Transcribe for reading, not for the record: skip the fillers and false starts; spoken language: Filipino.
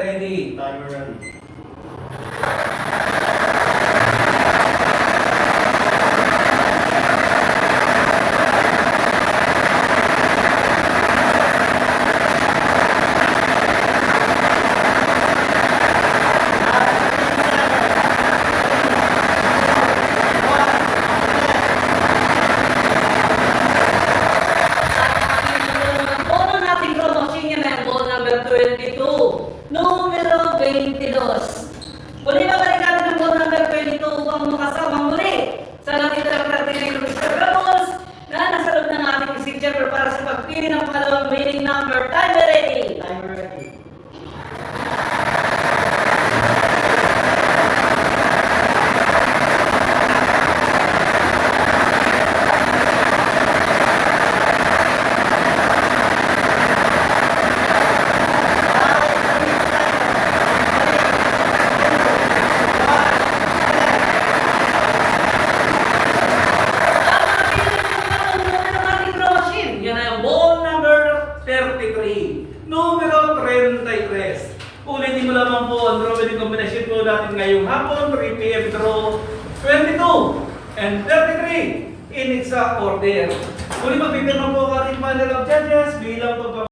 Ready. Timer ready. Bono natin promotion yan ang bono number 22. Numero 22. Muli babalik natin ang bono number 22 upang makasamang muli sa natitira natin ng Mr. Ramos na nasa loob ng ating procedure para sa pagpili ng pangalawang winning number. Timer ready! Timer ready. Yan ay ang ball number 33. Numero 33. Ulitin mo lamang po ang drawing combination po natin ngayong hapon, 3 p.m. draw 22 and 33 in exact order. Muli magpipirma po ang ating panel of judges bilang